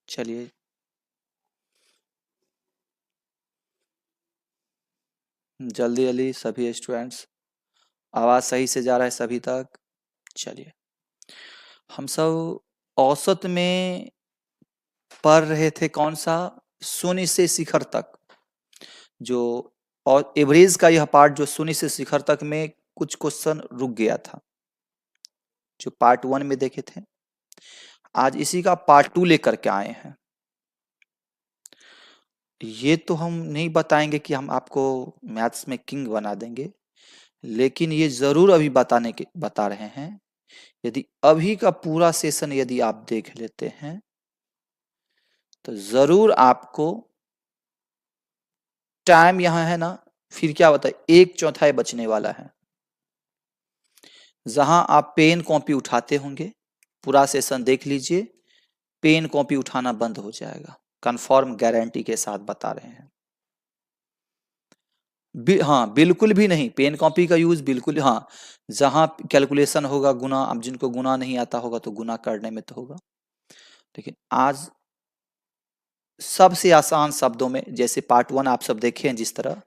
चलिए जल्दी जल्दी सभी स्टूडेंट्स, आवाज सही से जा रहा है सभी तक? चलिए, हम सब औसत में पढ़ रहे थे कौन सा? शून्य से शिखर तक। जो और एवरेज का यह पार्ट जो शून्य से शिखर तक में कुछ क्वेश्चन रुक गया था, जो पार्ट 1 में देखे थे। आज इसी का पार्ट 2 लेकर के आए हैं। ये तो हम नहीं बताएंगे कि हम आपको मैथ्स में किंग बना देंगे, लेकिन ये जरूर अभी बता रहे हैं, यदि अभी का पूरा सेशन यदि आप देख लेते हैं तो जरूर आपको टाइम यहां है ना, फिर क्या बताए, 1/4 बचने वाला है। जहां आप पेन कॉपी उठाते होंगे, पूरा सेशन देख लीजिए, पेन कॉपी उठाना बंद हो जाएगा, कंफर्म गारंटी के साथ बता रहे हैं। हाँ, बिल्कुल भी नहीं, पेन कॉपी का यूज बिल्कुल, हाँ, जहां कैलकुलेशन होगा गुना, अब जिनको गुना नहीं आता होगा तो गुना करने में तो होगा, लेकिन आज सबसे आसान शब्दों में, जैसे पार्ट 1 आप सब देखे हैं जिस तरह,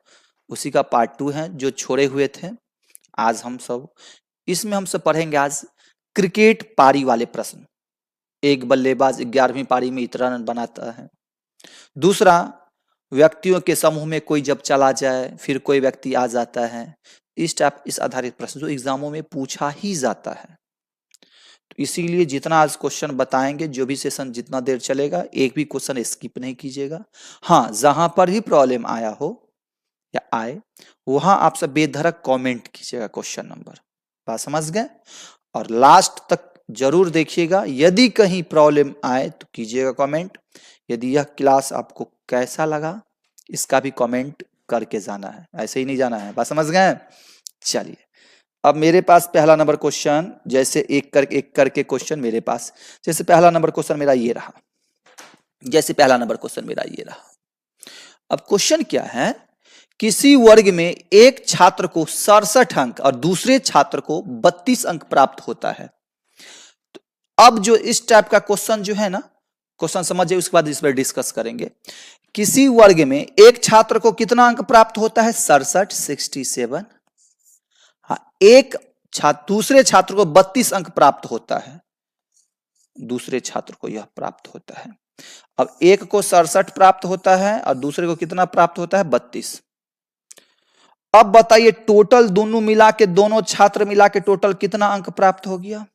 उसी का पार्ट 2 है जो छोड़े हुए थे। आज हम सब इसमें हम सब पढ़ेंगे आज क्रिकेट पारी वाले प्रश्न। एक बल्लेबाज 11वीं पारी में इतना रन बनाता है। दूसरा, व्यक्तियों के समूह में कोई जब चला जाए फिर कोई व्यक्ति आ जाता है। इस आधारित प्रश्न जो एग्जामों में पूछा ही जाता है। तो इसीलिए जितना आज क्वेश्चन बताएंगे, जो भी सेशन जितना देर चलेगा, एक भी क्वेश्चन स्किप नहीं कीजिएगा। हाँ, जहां पर भी प्रॉब्लम आया हो या आए, वहां आप सब बेधड़क कमेंट कीजिएगा क्वेश्चन नंबर। बात समझ गए? और लास्ट तक जरूर देखिएगा, यदि कहीं प्रॉब्लम आए तो कीजिएगा कमेंट। यदि यह क्लास आपको कैसा लगा, इसका भी कमेंट करके जाना है, ऐसे ही नहीं जाना है। बात समझ गए? चलिए, अब मेरे पास पहला नंबर क्वेश्चन, जैसे एक करके क्वेश्चन मेरे पास, जैसे पहला नंबर क्वेश्चन मेरा ये रहा, अब क्वेश्चन क्या है, किसी वर्ग में एक छात्र को 67 अंक और दूसरे छात्र को 32 अंक प्राप्त होता है। तो अब जो इस टाइप का क्वेश्चन जो है ना, क्वेश्चन समझिए, उसके बाद इस पर डिस्कस करेंगे। किसी वर्ग में एक छात्र को कितना अंक प्राप्त होता है? 67, 67। हाँ, एक दूसरे छात्र को 32 अंक प्राप्त होता है, दूसरे छात्र को यह प्राप्त होता है। अब एक को 67 प्राप्त होता है और दूसरे को कितना प्राप्त होता है? 32। अब बताइए, टोटल दोनों मिला के, दोनों छात्र मिला के टोटल कितना अंक प्राप्त हो गया?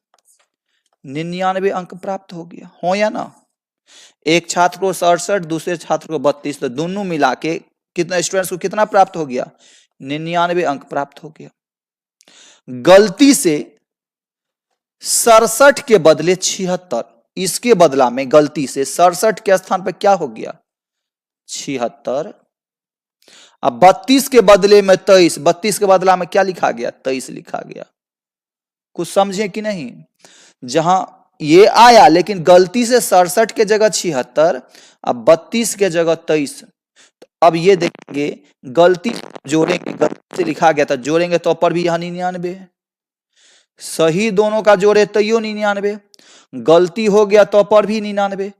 99 अंक प्राप्त हो गया, हो या ना? एक छात्र को 67, दूसरे छात्र को 32, तो दोनों मिला के कितना स्टूडेंट्स को कितना प्राप्त हो गया? 99 अंक प्राप्त हो गया। गलती से 67 के बदले 76, इसके बदला में गलती से 67 के स्थान पर क्या हो गया? 76। अब 32 के बदले में 23, 32 के बदला में क्या लिखा गया? 23 लिखा गया। कुछ समझे कि नहीं? जहां ये आया, लेकिन गलती से 67 के जगह 76, अब 32 के जगह 23। तो अब ये देखेंगे, गलती जोड़ेंगे, गलती से लिखा गया था, जोड़ेंगे तो पर भी यहां 99 है। सही दोनों का जोड़े तो यो 99, गलती हो गया तो पर भी 99।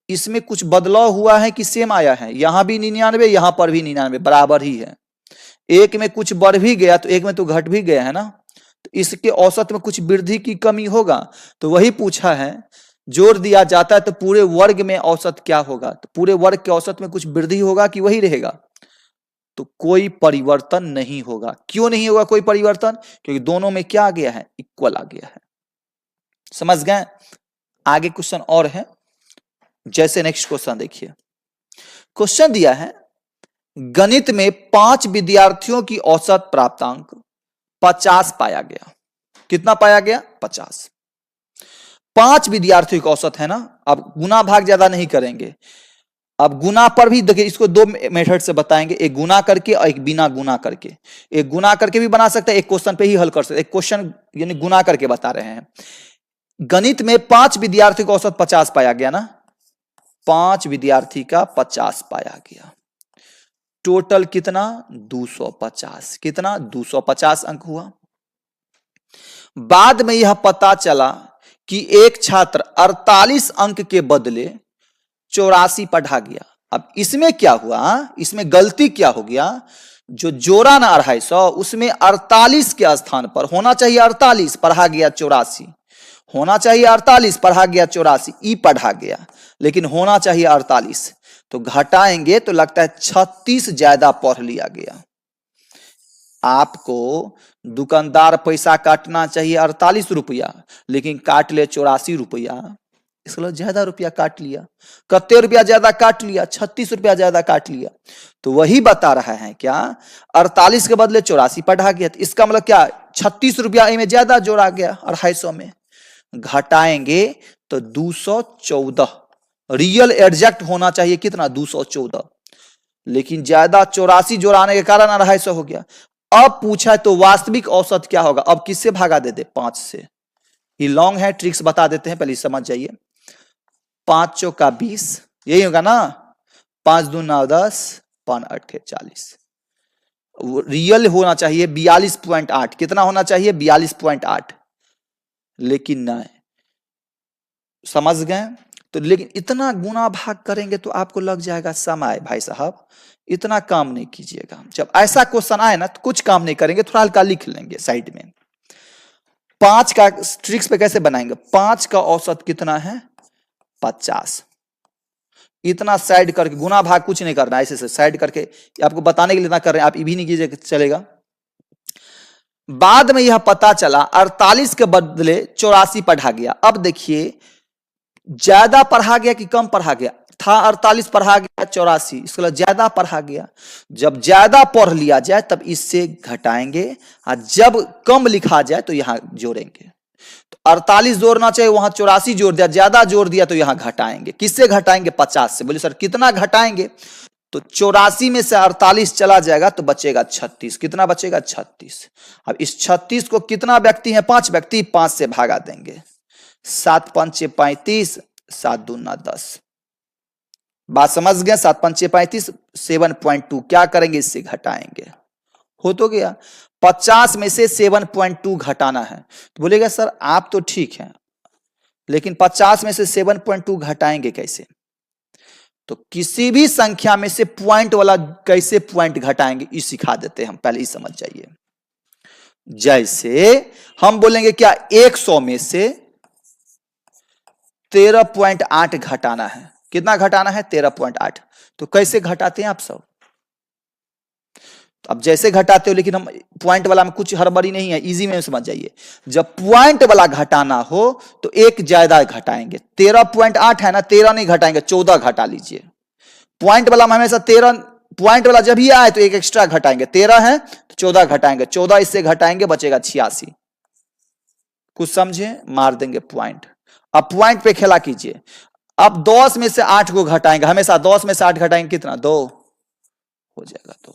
इसमें कुछ बदलाव हुआ है कि सेम आया है? यहां भी 99, यहां पर भी 99, बराबर ही है। एक में कुछ बढ़ भी गया तो एक में तो घट भी गया है ना, तो इसके औसत में कुछ वृद्धि की कमी होगा, तो वही पूछा है। जोड़ दिया जाता है तो पूरे वर्ग में औसत क्या होगा? तो पूरे वर्ग के औसत में कुछ वृद्धि होगा कि वही रहेगा? तो कोई परिवर्तन नहीं होगा। क्यों नहीं होगा कोई परिवर्तन? क्योंकि दोनों में क्या आ गया है? इक्वल आ गया है। समझ गए? आगे क्वेश्चन और है, जैसे नेक्स्ट क्वेश्चन देखिए। क्वेश्चन दिया है, गणित में 5 विद्यार्थियों की औसत प्राप्तांक 50 पाया गया। कितना पाया गया? 50। 5 विद्यार्थियों का औसत है ना। अब गुना भाग ज्यादा नहीं करेंगे, अब गुना पर भी देखिए, इसको दो मेथड से बताएंगे, एक गुना करके और एक बिना गुना करके। एक गुना करके भी बना सकते हैं, एक क्वेश्चन पे ही हल कर सकते हैं। एक क्वेश्चन यानी गुना करके बता रहे हैं। गणित में 5 विद्यार्थी का औसत 50 पाया गया ना, 5 विद्यार्थी का 50 पाया गया। टोटल कितना? 250। कितना? 250 अंक हुआ। बाद में यह पता चला कि एक छात्र 48 अंक के बदले 84 पढ़ा गया। अब इसमें क्या हुआ, इसमें गलती क्या हो गया, जो जोड़ा ना 250 उसमें 48 के स्थान पर होना चाहिए 48, पढ़ा गया 84, होना चाहिए 48, पढ़ा गया 84, ई पढ़ा गया, लेकिन होना चाहिए 48। तो घटाएंगे तो लगता है 36 ज्यादा पढ़ लिया गया। आपको दुकानदार पैसा काटना चाहिए 48 रुपया, लेकिन काट ले 84 रुपया, इसलिए ज्यादा रुपया काट लिया। कितने रुपया ज्यादा काट लिया, 36 रुपया ज्यादा काट लिया। तो वही बता रहा है क्या, 48 के बदले 84 पढ़ा गया, तो इसका मतलब क्या, 36 रुपया में ज्यादा जोड़ा गया 250 में। घटाएंगे तो 214, रियल एग्जैक्ट होना चाहिए कितना, 214, लेकिन ज्यादा 84 जोड़ाने के कारण 250 हो गया। अब पूछा तो वास्तविक औसत क्या होगा, अब किससे भागा देते, 5 से। ये लॉन्ग है, ट्रिक्स बता देते हैं, पहले समझ जाइए। 5 चौका 20, यही होगा ना, 5 दूना 9 10, 5 8 40। रियल होना चाहिए 42.8, कितना होना चाहिए, 42.8, लेकिन नहीं, समझ गए। तो लेकिन इतना गुना भाग करेंगे तो आपको लग जाएगा समय। भाई साहब इतना काम नहीं कीजिएगा, जब ऐसा क्वेश्चन आए ना तो कुछ काम नहीं करेंगे, थोड़ा हल्का लिख लेंगे साइड में। 5 का ट्रिक्स पे कैसे बनाएंगे, 5 का औसत कितना है, 50, इतना साइड करके, गुना भाग कुछ नहीं करना, ऐसे से साइड करके आपको बताने के लिए ना कर रहे हैं, आप ये भी नहीं कीजिए चलेगा। बाद में यह पता चला 48 के बदले 84 पढ़ा गया। अब देखिए ज्यादा पढ़ा गया कि कम पढ़ा गया, था 48 पढ़ा गया 84, इसके लिए ज्यादा पढ़ा गया। जब ज्यादा पढ़ लिया जाए तब इससे घटाएंगे, और जब कम लिखा जाए तो यहां जोड़ेंगे। तो 48 जोड़ना चाहिए, वहां 84 जोड़ दिया, ज्यादा जोड़ दिया तो यहां घटाएंगे। किससे घटाएंगे, 50 से। बोले सर कितना घटाएंगे, तो 84 में से 48 चला जाएगा तो बचेगा 36, कितना बचेगा, 36। अब इस 36 को कितना व्यक्ति है, 5 व्यक्ति, 5 से भागा देंगे, 7 5 35, 7 दूना 10। बात समझ गए, 7 5 35, 7.2 क्या करेंगे, इससे घटाएंगे, हो तो गया। 50 में से 7.2 घटाना है, तो बोलेगा सर आप तो ठीक है, लेकिन 50 में से 7.2 घटाएंगे कैसे। तो किसी भी संख्या में से पॉइंट वाला कैसे पॉइंट घटाएंगे ये सिखा देते हैं हम, पहले ही समझ जाइए। जैसे हम बोलेंगे क्या, 100 में से 13.8 घटाना है, कितना घटाना है, 13.8। तो कैसे घटाते हैं आप सब, तो अब जैसे घटाते हो, लेकिन हम पॉइंट वाला में कुछ हड़बड़ी नहीं है, इजी में समझ जाइए। जब पॉइंट वाला घटाना हो तो एक ज्यादा घटाएंगे, 13.8 है ना, 13 नहीं घटाएंगे, 14 घटा लीजिए। पॉइंट वाला में हमेशा 13, पॉइंट वाला जब ही आए तो एक एक्स्ट्रा घटाएंगे, 13 है तो 14 घटाएंगे, 14 इससे घटाएंगे बचेगा 86। कुछ समझे, मार देंगे पॉइंट। अब पॉइंट पे खेला कीजिए। अब 10 में से 8 को घटाएंगे, हमेशा 10 में से 8 घटाएंगे, कितना, 2 हो जाएगा। तो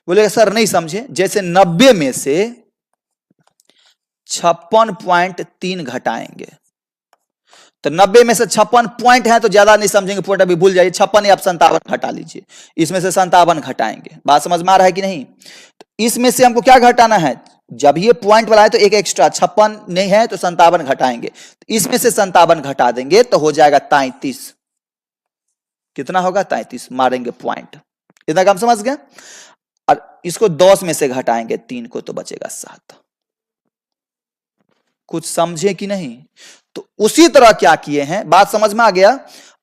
बोलेगा सर नहीं समझे, जैसे 90 में से 56.3 घटाएंगे, तो 90 में से 56 पॉइंट है तो ज्यादा नहीं समझेंगे, पॉइंट अभी भूल जाइए, 56 या 57 घटा लीजिए, इसमें से 57 घटाएंगे। बात समझ में आ रहा है कि नहीं। तो इसमें से हमको क्या घटाना है, जब ये पॉइंट वाला है तो एक एक्स्ट्रा, 56 नहीं है तो 57 घटाएंगे, तो इसमें से 57 घटा देंगे तो हो जाएगा 33। कितना होगा, 33, मारेंगे पॉइंट। इतना काम समझ गए। और इसको 10 में से घटाएंगे 3 को तो बचेगा 7। कुछ समझे कि नहीं। तो उसी तरह क्या किए हैं, बात समझ में आ गया।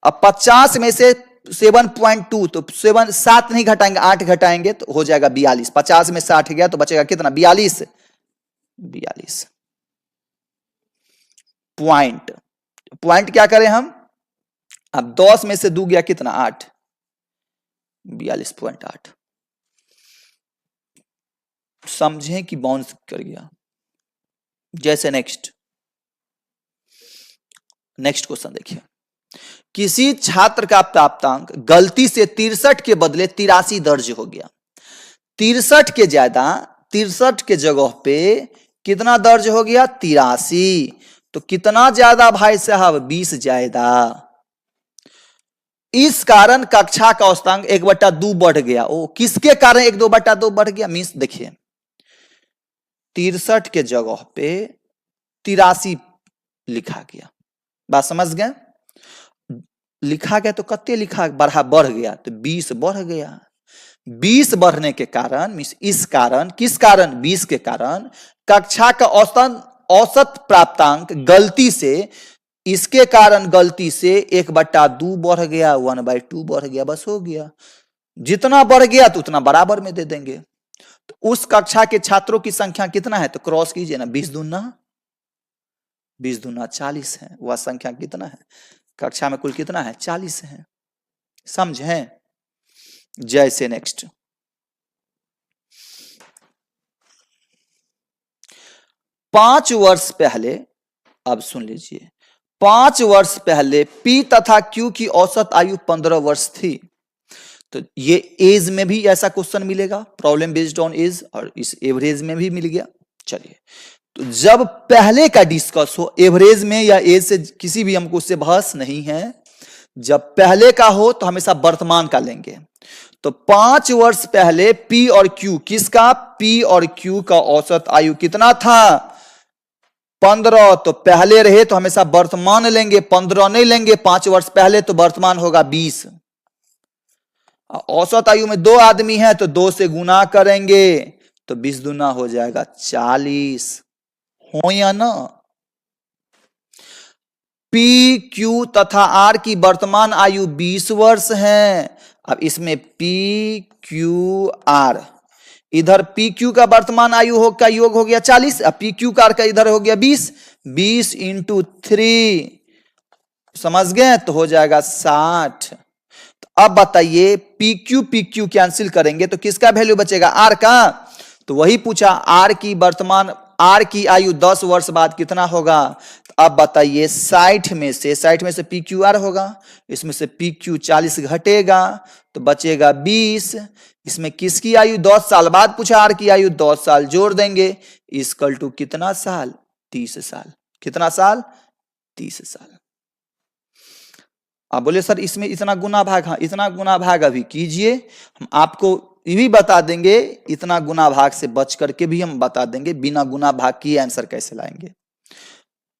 अब 50 में से 7.2, तो 7 नहीं घटाएंगे, 8 घटाएंगे तो हो जाएगा 42। 50 में से 8 गया तो बचेगा कितना, 42। 42 पॉइंट, पॉइंट क्या करें हम, अब 10 में से 2 गया कितना, 8, 42.8। समझे कि बाउंस कर गया। जैसे नेक्स्ट क्वेश्चन देखिए, किसी छात्र का प्राप्तांक गलती से 63 के बदले 83 दर्ज हो गया। 63 के ज्यादा, 63 के जगह पे कितना दर्ज हो गया, 83। तो कितना ज्यादा भाई साहब, 20 ज्यादा। इस कारण कक्षा का औसतांक 1/2 बढ़ गया। ओ किसके कारण 1/2 बढ़ गया, मींस देखिए 63 के जगह पे 83 लिखा गया। बात समझ गए? लिखा गया तो कत्ते लिखा बढ़ गया, तो 20 बढ़ गया। 20 बढ़ने के कारण इस कारण, किस कारण? 20 के कारण कक्षा का औसत प्राप्तांक गलती से, इसके कारण गलती से 1/2 बढ़ गया, 1/2 बढ़ गया, बस हो गया। जितना बढ़ गया तो उतना बराबर में दे देंगे। तो उस कक्षा के छात्रों की संख्या कितना है? तो क्रॉस कीजिए ना, 20 दूना 40 है। वह संख्या कितना है? कक्षा में कुल कितना है? 40 है। समझे? जैसे नेक्स्ट 5 वर्ष पहले, अब सुन लीजिए, 5 वर्ष पहले P तथा Q की औसत आयु 15 वर्ष थी। तो ये एज में भी ऐसा क्वेश्चन मिलेगा, प्रॉब्लम बेस्ड ऑन एज, और इस एवरेज में भी मिल गया। चलिए, तो जब पहले का डिस्कस हो, एवरेज में या एज से किसी भी हमको उससे बहस नहीं है, जब पहले का हो तो हमेशा वर्तमान का लेंगे। तो 5 वर्ष पहले P और Q, किसका? P और Q का औसत आयु कितना था? 15। तो पहले रहे तो हमेशा वर्तमान लेंगे, 15 नहीं लेंगे। 5 वर्ष पहले तो वर्तमान होगा 20। औसत आयु में 2 आदमी हैं तो 2 से गुना करेंगे तो 20 दूना हो जाएगा 40। हो या ना? P, Q तथा R की वर्तमान आयु 20 वर्ष है। अब इसमें P, Q, R, इधर P, Q का वर्तमान आयु का योग हो गया 40, अब P, Q का इधर हो गया 20। 20 × 3, समझ गए? तो हो जाएगा 60। तो अब बताइए, PQ कैंसिल करेंगे तो किसका वैल्यू बचेगा? R का। तो वही पूछा, R की आयु 10 वर्ष बाद कितना होगा? तो अब बताइए, 60 में से PQR होगा, इसमें से PQ 40 घटेगा तो बचेगा 20। इसमें किसकी आयु 10 साल बाद पूछा? R की आयु 10 साल जोड़ देंगे, इक्वल टू कितना साल? 30 साल। कितना साल? 30 साल। आप बोले सर इसमें इतना गुना भाग, हाँ इतना गुना भाग अभी कीजिए, हम आपको ये भी बता देंगे, इतना गुना भाग से बच करके भी हम बता देंगे बिना गुना भाग किए आंसर कैसे लाएंगे।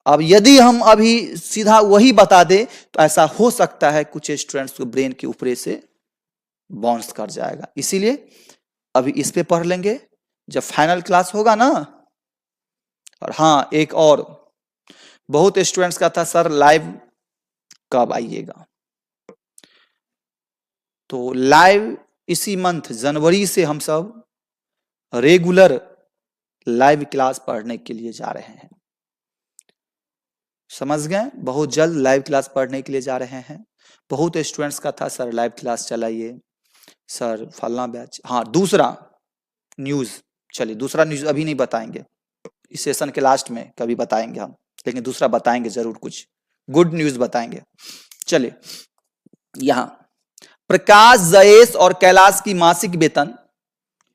अब यदि हम अभी सीधा वही बता दे तो ऐसा हो सकता है कुछ स्टूडेंट्स को ब्रेन के ऊपर से बाउंस कर जाएगा, इसीलिए अभी इस पे पढ़ लेंगे जब फाइनल क्लास होगा ना। और हाँ, एक और बहुत स्टूडेंट्स का था, सर लाइव कब आइएगा? तो लाइव इसी मंथ जनवरी से हम सब रेगुलर लाइव क्लास पढ़ने के लिए जा रहे हैं। समझ गए? बहुत जल्द लाइव क्लास पढ़ने के लिए जा रहे हैं। बहुत स्टूडेंट्स का था, सर लाइव क्लास चलाइए, सर फलना बैच। हाँ, दूसरा न्यूज, चलिए दूसरा न्यूज अभी नहीं बताएंगे, इस सेशन के लास्ट में कभी बताएंगे हम, लेकिन दूसरा बताएंगे जरूर, कुछ गुड न्यूज बताएंगे। चलिए, यहां प्रकाश, जयेश और कैलाश की मासिक वेतन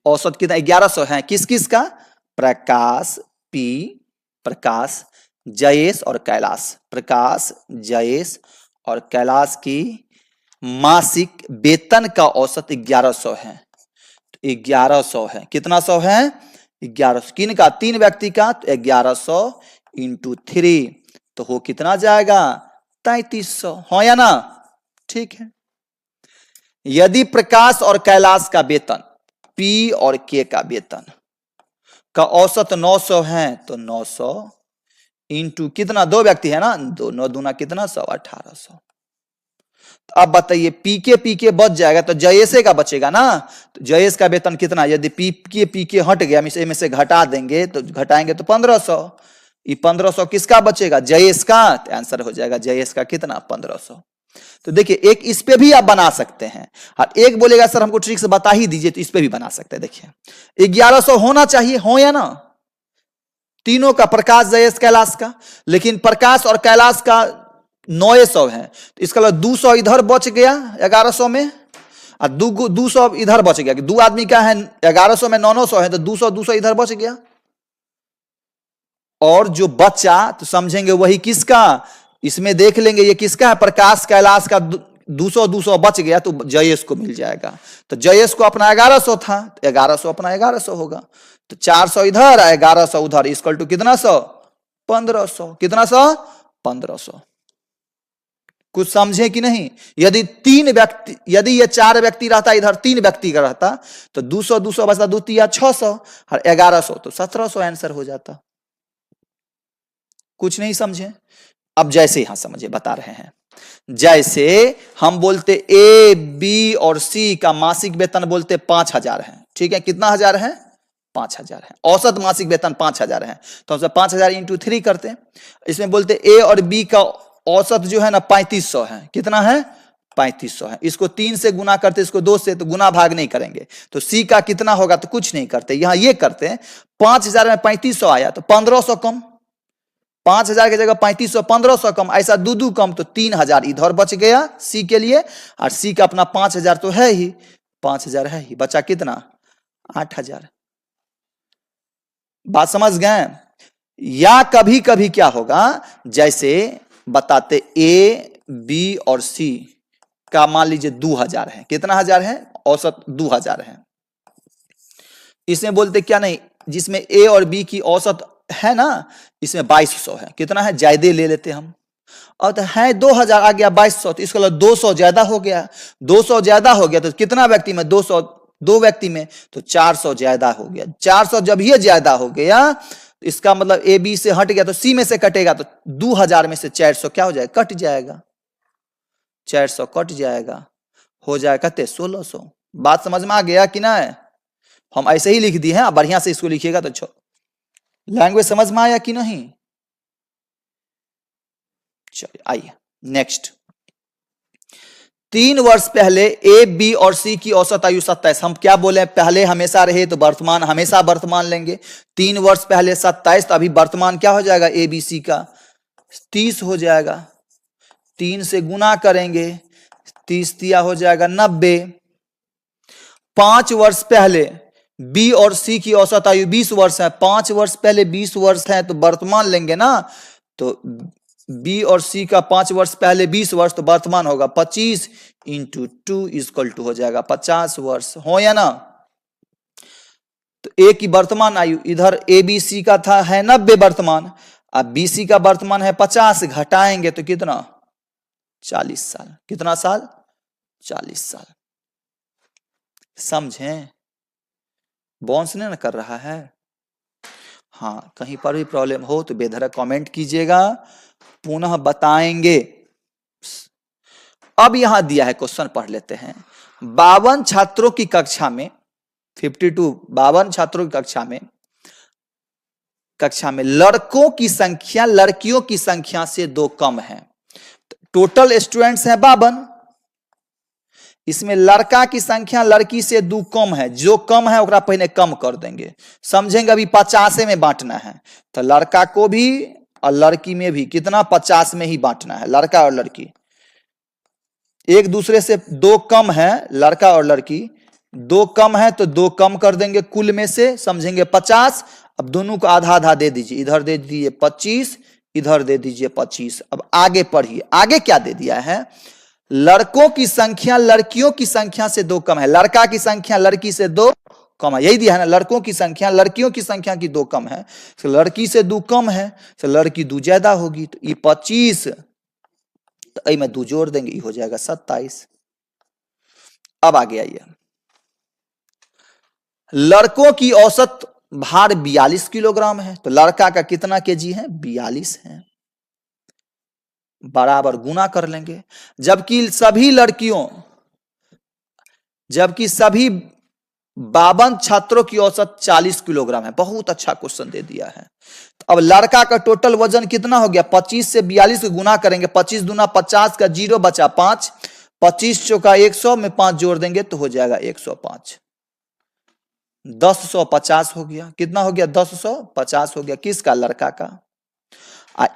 औसत कितना? 1100 है। किस किस का? प्रकाश, प्रकाश, जयेश और कैलाश। प्रकाश, जयेश और कैलाश की मासिक वेतन का औसत 1100 है। 1100 है। कितना 100 है? 1100। किन का? 3 व्यक्ति का। तो 1100 × 3 तो हो कितना जाएगा? 3300। हो या ना? ठीक है। यदि प्रकाश और कैलाश का वेतन, P और K का वेतन का औसत 900 है तो 900 इंटू कितना? 2 व्यक्ति है ना, 2 9 दूना कितना? 100, 1800। तो अब बताइए, PK बच जाएगा तो जयेश का बचेगा ना। तो जयेश का वेतन कितना? यदि PK हट गया, में से घटा देंगे तो घटाएंगे तो 1500। ये 1500 किसका बचेगा? जयेश का। तो आंसर हो जाएगा जयेश का कितना? 1500। तो देखिए, एक इस पे भी आप बना सकते हैं, और एक बोलेगा सर हमको ट्रिक से बता ही दीजिए, तो इस पे भी बना सकते हैं। देखिए, 1100 होना चाहिए, हो या ना? तीनों का, प्रकाश, जयेश, कैलाश का। लेकिन प्रकाश और कैलाश का 900 है, तो इसका मतलब 200 इधर बच गया 1100 में, और 200 इधर बच गया। 2 आदमी का है 1100 में 900 है, तो 200 इधर बच गया। और जो बचा तो समझेंगे वही किसका, इसमें देख लेंगे ये किसका है, प्रकाश कैलाश का। 200 बच गया तो जयेश को मिल जाएगा। तो जयेश को अपना 1100 था, तो 1100 अपना 1100 होगा। तो 400 इधर, 1100 उधर, इक्वल टू कितना? 100, 1500। कितना? 100, 1500। कुछ समझे कि नहीं? यदि ये 4 व्यक्ति रहता, इधर 3 व्यक्ति का रहता, तो 200 200 बचता, 2 तिया 600 और 1100 तो 1700 आंसर हो जाता। कुछ नहीं समझे? अब जैसे यहां समझे, बता रहे हैं। जैसे हम बोलते ए बी और सी का मासिक वेतन बोलते 5000 है, ठीक है? कितना हजार है? 5000 है। औसत मासिक वेतन 5000 है, तो हम 5000 इंटू 3 करते हैं। इसमें बोलते ए और बी का औसत जो है ना 3500 है। कितना है? 3500 है। इसको 3 से गुना करते, इसको 2 से, तो गुना भाग नहीं करेंगे। तो सी का कितना होगा? तो कुछ नहीं करते, यहां ये करते हैं। 5000 में 3500 आया तो 1500 कम, 5000 की जगह 3500, 1500 कम, ऐसा दू कम, तो 3000 इधर बच गया सी के लिए, और सी का अपना 5000 तो है ही, 5000 है ही, बचा कितना? 8000। बात समझ गए? या कभी कभी क्या होगा, जैसे बताते ए बी और सी का मान लीजिए 2000 है। कितना हजार है? औसत 2000 है। इसमें बोलते क्या नहीं, जिसमें ए और बी की औसत है ना, इसमें 2200 है। कितना है? ज्यादा ले लेते हम, और तो है 2000 आ गया 2200, तो इसका 200 ज्यादा हो गया। 200 ज्यादा हो गया तो कितना व्यक्ति में? 200, 2 व्यक्ति में, तो 400 ज्यादा हो गया। 400 जब ये ज्यादा हो गया, इसका मतलब ए बी से हट गया तो सी में से कटेगा, तो 2000 में से 400 क्या हो जाएगा? कट जाएगा। 400 कट जाएगा, हो जाएगा कितने? 1600। बात समझ में आ गया कि ना? हम ऐसे ही लिख दिए हैं, बढ़िया से इसको लिखिएगा तो लैंग्वेज समझ में आया कि नहीं? चलिए आइए नेक्स्ट। 3 वर्ष पहले ए बी और सी की औसत आयु 27। हम क्या बोले? पहले हमेशा रहे तो वर्तमान, हमेशा वर्तमान लेंगे। 3 वर्ष पहले 27, तो अभी वर्तमान क्या हो जाएगा? ए बी सी का 30 हो जाएगा। 3 से गुना करेंगे, 30 तिया हो जाएगा 90। 5 वर्ष पहले बी और सी की औसत आयु 20 वर्ष है। 5 वर्ष पहले 20 वर्ष है तो वर्तमान लेंगे ना, तो बी और सी का 5 वर्ष पहले 20 वर्ष, तो वर्तमान होगा 25 इंटू 2 इक्वल टू हो जाएगा 50 वर्ष। हो या ना? तो ए की वर्तमान आयु, इधर ए बी सी का था है 90 वर्तमान, अब बी सी का वर्तमान है 50, घटाएंगे तो कितना? 40 साल। कितना साल? 40 साल। समझें? बाउंस नहीं ना कर रहा है? हाँ, कहीं पर भी प्रॉब्लम हो तो बेधड़क कमेंट कीजिएगा, पुनः बताएंगे। अब यहां दिया है क्वेश्चन, पढ़ लेते हैं। 52 छात्रों की कक्षा में 52 छात्रों की कक्षा में लड़कों की संख्या लड़कियों की संख्या से 2 कम है। टोटल स्टूडेंट्स हैं 52, इसमें लड़का की संख्या लड़की से 2 कम है। जो कम है ओकरा पहले कम कर देंगे, समझेंगे? अभी 50 में बांटना है, तो लड़का को भी और लड़की में भी कितना? 50 में ही बांटना है। लड़का और लड़की एक दूसरे से 2 कम है, लड़का और लड़की 2 कम है, तो 2 कम कर देंगे कुल में से, समझेंगे 50। अब दोनों को आधा आधा दे दीजिए, इधर दे दीजिए 25, इधर दे दीजिए 25। अब आगे पढ़िए, आगे क्या दे दिया है? लड़कों की संख्या लड़कियों की संख्या से 2 कम है, लड़का की संख्या लड़की से 2 कम है, यही दिया है ना? लड़कों की संख्या लड़कियों की संख्या की 2 कम है, तो लड़की से 2 कम है, तो लड़की 2 ज्यादा होगी, तो ये 25, तो आई में 2 जोड़ देंगे, ये हो जाएगा 27। अब आगे आइए, लड़कों की औसत भार 42 किलोग्राम है, तो लड़का का कितना केजी है? 42 है। बराबर गुना कर लेंगे। जबकि सभी 52 छात्रों की औसत 40 किलोग्राम है। बहुत अच्छा क्वेश्चन दे दिया है। तो अब लड़का का टोटल वजन कितना हो गया? 25 से 42 को गुना करेंगे, 25 दूना 50 का 0 बचा 5, 25 चौका 100 में 5 जोड़ देंगे तो हो जाएगा 105। 1050 हो गया। कितना हो गया? 1050 हो गया। किसका? लड़का का।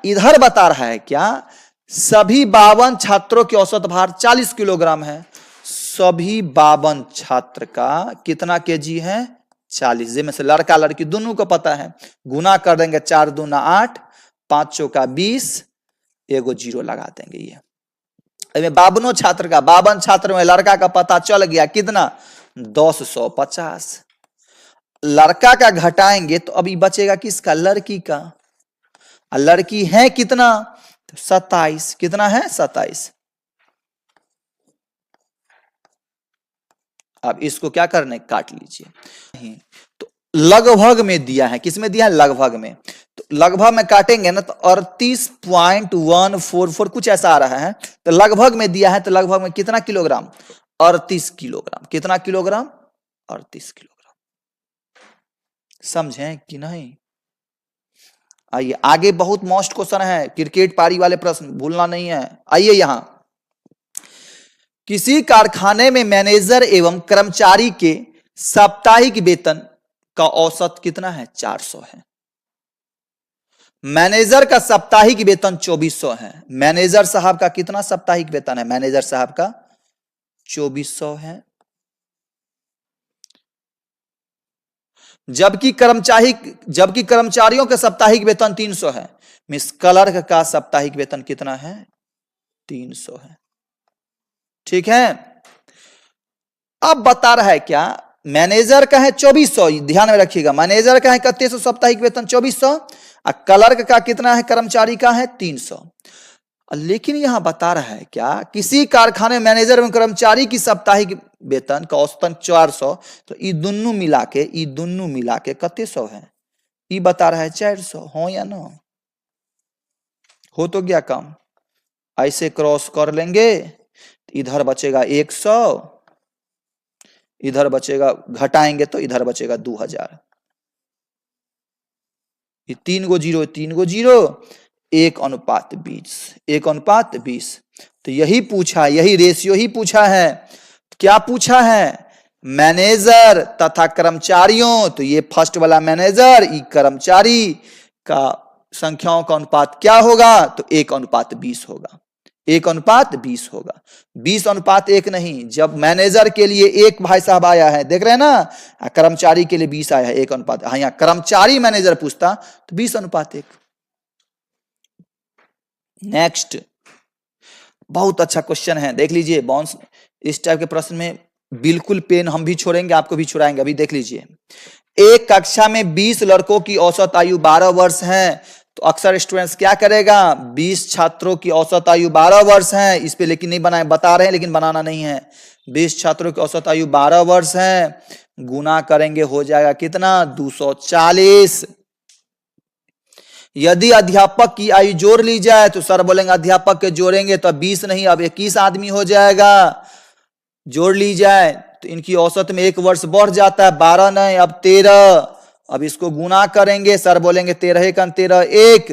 इधर बता रहा है क्या? सभी 52 छात्रों की औसत भार 40 किलोग्राम है। सभी 52 छात्र का कितना केजी है? 40। जिसमें से लड़का लड़की दोनों को पता है, गुना कर देंगे, 4 दूना 8, 5 चौका 20, एगो 0 लगा देंगे। ये 52 छात्र का, 52 छात्र में लड़का का पता चल गया, कितना? 1050। लड़का का घटाएंगे तो अभी बचेगा किसका? लड़की का। लड़की है कितना? 27 कितना है 27। अब इसको क्या करना है काट लीजिए। नहीं तो लगभग में दिया है, किसमें दिया है लगभग में, तो लगभग में काटेंगे ना तो 38.144 कुछ ऐसा आ रहा है। तो लगभग में दिया है तो लगभग में कितना किलोग्राम 38 किलोग्राम। कितना किलोग्राम 38 किलोग्राम। समझें कि नहीं। आइए आगे बहुत मोस्ट क्वेश्चन है, क्रिकेट पारी वाले प्रश्न भूलना नहीं है। आइए यहां किसी कारखाने में मैनेजर एवं कर्मचारी के साप्ताहिक वेतन का औसत कितना है 400 है। मैनेजर का साप्ताहिक वेतन 2400 है। मैनेजर साहब का कितना साप्ताहिक वेतन है, मैनेजर साहब का 2400 है। जबकि कर्मचारियों का साप्ताहिक वेतन 300 है। मिस क्लर्क का साप्ताहिक वेतन कितना है 300 है। ठीक है। अब बता रहा है क्या, मैनेजर का है 2400, ध्यान में रखिएगा, मैनेजर का है 3100 साप्ताहिक वेतन 2400 और क्लर्क का कितना है कर्मचारी का है 300। लेकिन यहां बता रहा है क्या, किसी कारखाने मैनेजर एवं कर्मचारी की साप्ताहिक वेतन का औसतन 400, तो ये दोनों मिला के कितने सौ है, ये बता रहा है 400। हो या ना हो तो क्या काम, ऐसे क्रॉस कर लेंगे, इधर बचेगा 100, इधर बचेगा, घटाएंगे तो इधर बचेगा 2000। ये 3 गो जीरो 1:20। तो यही पूछा, यही रेशियो ही पूछा है। क्या पूछा है, मैनेजर तथा कर्मचारियों, तो ये फर्स्ट वाला मैनेजर, ये कर्मचारी का संख्याओं का अनुपात क्या होगा, तो 1:20 होगा। 1:20 होगा, 20:1 नहीं। जब मैनेजर के लिए 1 भाई साहब आया है, देख रहे हैं ना, कर्मचारी के लिए 20 आया है 1:। हाँ यहाँ कर्मचारी मैनेजर पूछता तो 20:1। नेक्स्ट बहुत अच्छा क्वेश्चन है, देख लीजिए। बाउंस इस टाइप के प्रश्न में बिल्कुल पेन हम भी छोड़ेंगे, आपको भी छुड़ाएंगे। अभी देख लीजिए, एक कक्षा में 20 लड़कों की औसत आयु 12 वर्ष है, तो अक्सर स्टूडेंट्स क्या करेगा, 20 छात्रों की औसत आयु 12 वर्ष है, इस पे लेकिन नहीं बनाए, बता रहे हैं लेकिन बनाना नहीं है। 20 छात्रों की औसत आयु 12 वर्ष है, गुना करेंगे हो जाएगा कितना 240। यदि अध्यापक की आयु जोड़ ली जाए तो सर बोलेंगे अध्यापक के जोड़ेंगे तो 20 नहीं अब 21 आदमी हो जाएगा। जोड़ ली जाए तो इनकी औसत में 1 वर्ष बढ़ जाता है, 12 नहीं अब 13। अब इसको गुना करेंगे, सर बोलेंगे 13 1 13 1,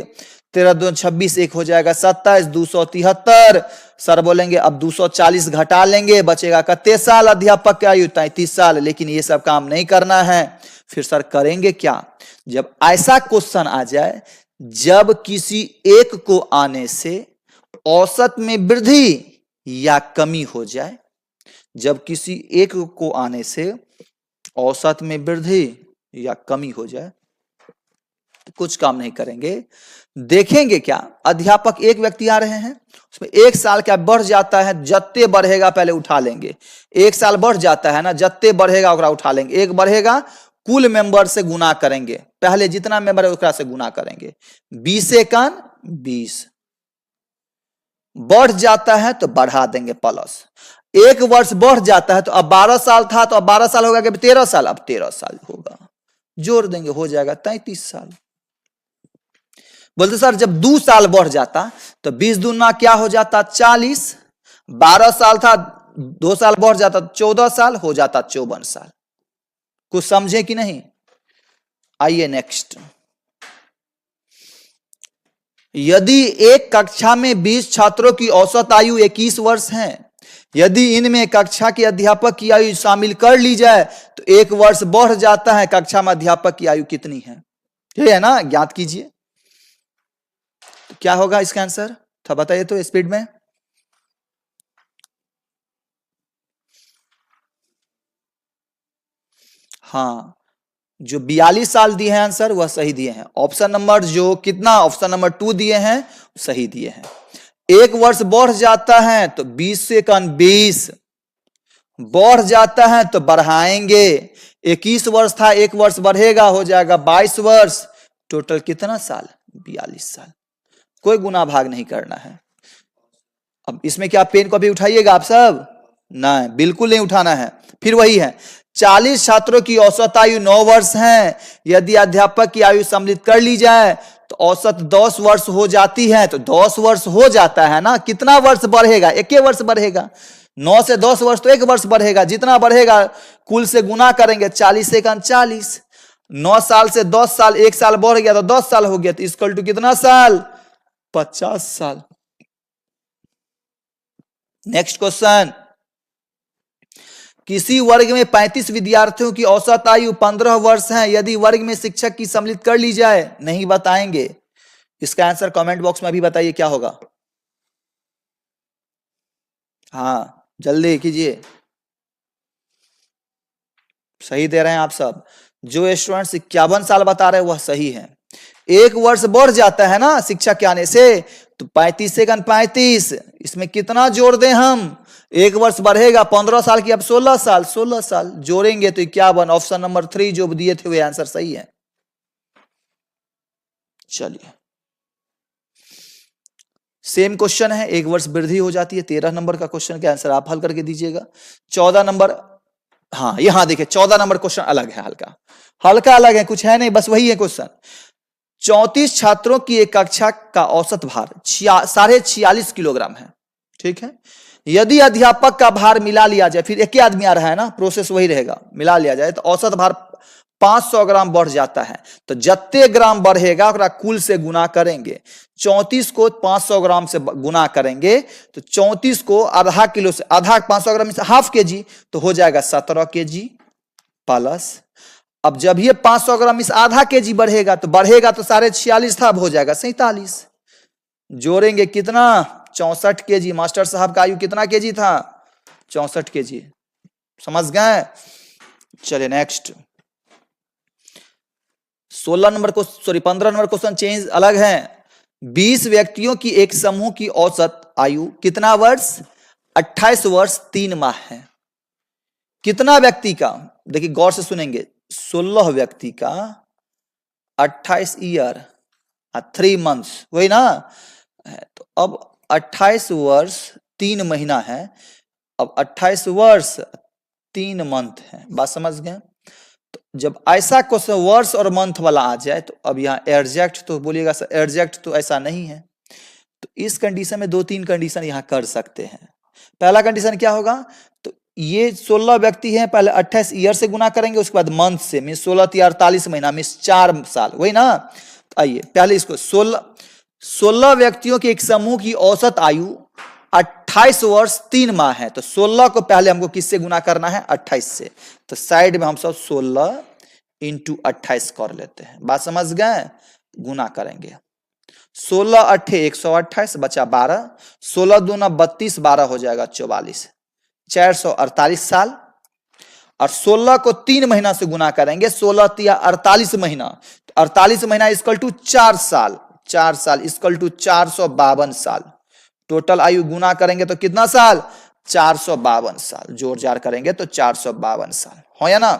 13 2 26, 1 हो जाएगा 27, 273। सर बोलेंगे अब 240 घटा लेंगे, बचेगा कितने साल अध्यापक की आयु 33 साल। लेकिन ये सब काम नहीं करना है, फिर सर करेंगे क्या, जब ऐसा क्वेश्चन आ जाए, जब किसी एक को आने से औसत में वृद्धि या कमी हो जाए, जब किसी एक को आने से औसत में वृद्धि या कमी हो जाए तो कुछ काम नहीं करेंगे। देखेंगे क्या, अध्यापक एक व्यक्ति आ रहे हैं, उसमें 1 साल क्या बढ़ जाता है, जत्ते बढ़ेगा पहले उठा लेंगे। 1 साल बढ़ जाता है ना, जत्ते बढ़ेगा ओकरा उठा लेंगे। 1 बढ़ेगा, कुल मेंबर से गुना करेंगे, पहले जितना मेंबर है उसका से गुना करेंगे। 20 1 20, बढ़ जाता है तो बढ़ा देंगे प्लस। 1 वर्ष बढ़ जाता है तो अब 12 साल था तो अब 12 साल होगा कि 13 साल, अब 13 साल होगा, जोड़ देंगे हो जाएगा 33 साल। बोलते सर जब 2 साल बढ़ जाता तो 20 दूना क्या हो जाता 40, 12 साल था 2 साल बढ़ जाता 14 साल हो जाता 54 साल। कुछ समझे कि नहीं। आइए नेक्स्ट, यदि एक कक्षा में 20 छात्रों की औसत आयु 21 वर्ष है, यदि इनमें कक्षा के अध्यापक की आयु शामिल कर ली जाए तो 1 वर्ष बढ़ जाता है, कक्षा में अध्यापक की आयु कितनी है, ये है ना, ज्ञात कीजिए। तो क्या होगा इसका आंसर, था बताइए तो स्पीड में। हाँ, जो 42 साल दिए हैं आंसर वह सही दिए हैं। ऑप्शन नंबर जो कितना, ऑप्शन नंबर 2 दिए हैं सही दिए हैं। 1 वर्ष बढ़ जाता है तो 20 से 20, बढ़ जाता है तो बढ़ाएंगे। 21 वर्ष था, 1 वर्ष बढ़ेगा हो जाएगा 22 वर्ष, टोटल कितना साल 42 साल। कोई गुना भाग नहीं करना है। अब इसमें क्या पेन कॉपी उठाइएगा आप सब? नहीं, बिल्कुल नहीं उठाना है। फिर वही है, 40 छात्रों की औसत आयु 9 वर्ष है। यदि अध्यापक की आयु सम्मिलित कर ली जाए तो औसत 10 वर्ष हो जाती है। तो 10 वर्ष हो जाता है ना, कितना वर्ष बढ़ेगा? 1 वर्ष बढ़ेगा। 9 से 10 वर्ष तो 1 वर्ष बढ़ेगा, जितना बढ़ेगा कुल से गुना करेंगे। 40 से 40, 9 साल से 10 साल, 1 साल बढ़ गया तो 10 साल हो गया, तो इक्वल टू कितना साल? 50 साल। नेक्स्ट क्वेश्चन, किसी वर्ग में 35 विद्यार्थियों की औसत आयु 15 वर्ष है। यदि वर्ग में शिक्षक की सम्मिलित कर ली जाए, नहीं बताएंगे। इसका आंसर कमेंट बॉक्स में अभी बताइए क्या होगा। हाँ जल्दी कीजिए, सही दे रहे हैं आप सब। जो स्टूडेंट्स 51 साल बता रहे हैं वह सही है। 1 वर्ष बढ़ जाता है ना शिक्षक के आने से, तो 35 से 35, इसमें कितना जोड़ दें हम? 1 वर्ष बढ़ेगा, 15 साल की अब 16 साल, 16 साल जोड़ेंगे तो 51। ऑप्शन नंबर 3 जो दिए थे वे आंसर सही है। चलिए सेम क्वेश्चन है, 1 वर्ष वृद्धि हो जाती है। 13 नंबर का क्वेश्चन का आंसर आप हल करके दीजिएगा। 14 नंबर, हाँ यहां देखिए 14 नंबर क्वेश्चन अलग है, हल्का हल्का अलग है, कुछ है नहीं, बस वही है क्वेश्चन। 34 छात्रों की एक कक्षा का औसत भार 46.5 किलोग्राम है, ठीक है। यदि अध्यापक का भार मिला लिया जाए, फिर एक ही आदमी आ रहा है ना, प्रोसेस वही रहेगा, मिला लिया जाए तो औसत भार 500 ग्राम बढ़ जाता है। तो जितने ग्राम बढ़ेगा उसका कुल से गुना करेंगे। 34 को 500 ग्राम से गुना करेंगे तो 34 को आधा किलो से, आधा 500 ग्राम से हाफ के जी, तो हो जाएगा 17 kg प्लस। अब जब ये 500 ग्राम इस आधा के जी बढ़ेगा तो 46.5 था, अब हो जाएगा 47। जोड़ेंगे कितना? 64 kg। मास्टर साहब का आयु कितना केजी था? 64 kg। समझ गए? चलिए नेक्स्ट 16 नंबर को, सॉरी 15 नंबर क्वेश्चन चेंज अलग है। 20 व्यक्तियों की एक समूह की औसत आयु कितना वर्ष? 28 वर्ष 3 माह है। कितना व्यक्ति का? देखिए गौर से सुनेंगे, 16 व्यक्ति का 28 ईयर 3 मंथ्स, वही ना। तो अब 28 वर्ष 3 महीना है, अब 28 वर्ष 3 मंथ है। बात समझ गए? तो जब ऐसा क्वेश्चन वर्ष और मंथ वाला आ जाए तो अब यहाँ एग्जैक्ट तो बोलिएगा सर, एग्जैक्ट तो ऐसा नहीं है। तो इस कंडीशन में 2-3 कंडीशन यहाँ कर सकते हैं। पहला कंडीशन क्या होगा? तो ये 16 व्यक्ति हैं, पहले 28 ईयर से गुना करेंगे, उसके बाद मंथ से, मीन 16 × 48 महीना, मीन 4 साल, वही ना। तो आइए पहले इसको 16 व्यक्तियों के एक समूह की औसत आयु 28 वर्ष 3 माह है। तो 16 को पहले हमको किससे गुना करना है? 28 से। तो साइड में हम सब 16 × 28 कर लेते हैं। बात समझ गए? गुना करेंगे, 16 8 128 बचा 12, 16 दूना 32, 12 हो जाएगा 44, 448 साल। और 16 को 3 महीना से गुना करेंगे, 16 × 3 = 48 महीना, 48 महीना इक्वल टू 4 साल, 4 साल इक्वल टू 452 साल। टोटल आयु गुना करेंगे तो कितना साल? 452 साल। जोड़ जाड़ करेंगे तो 452 साल हो या ना।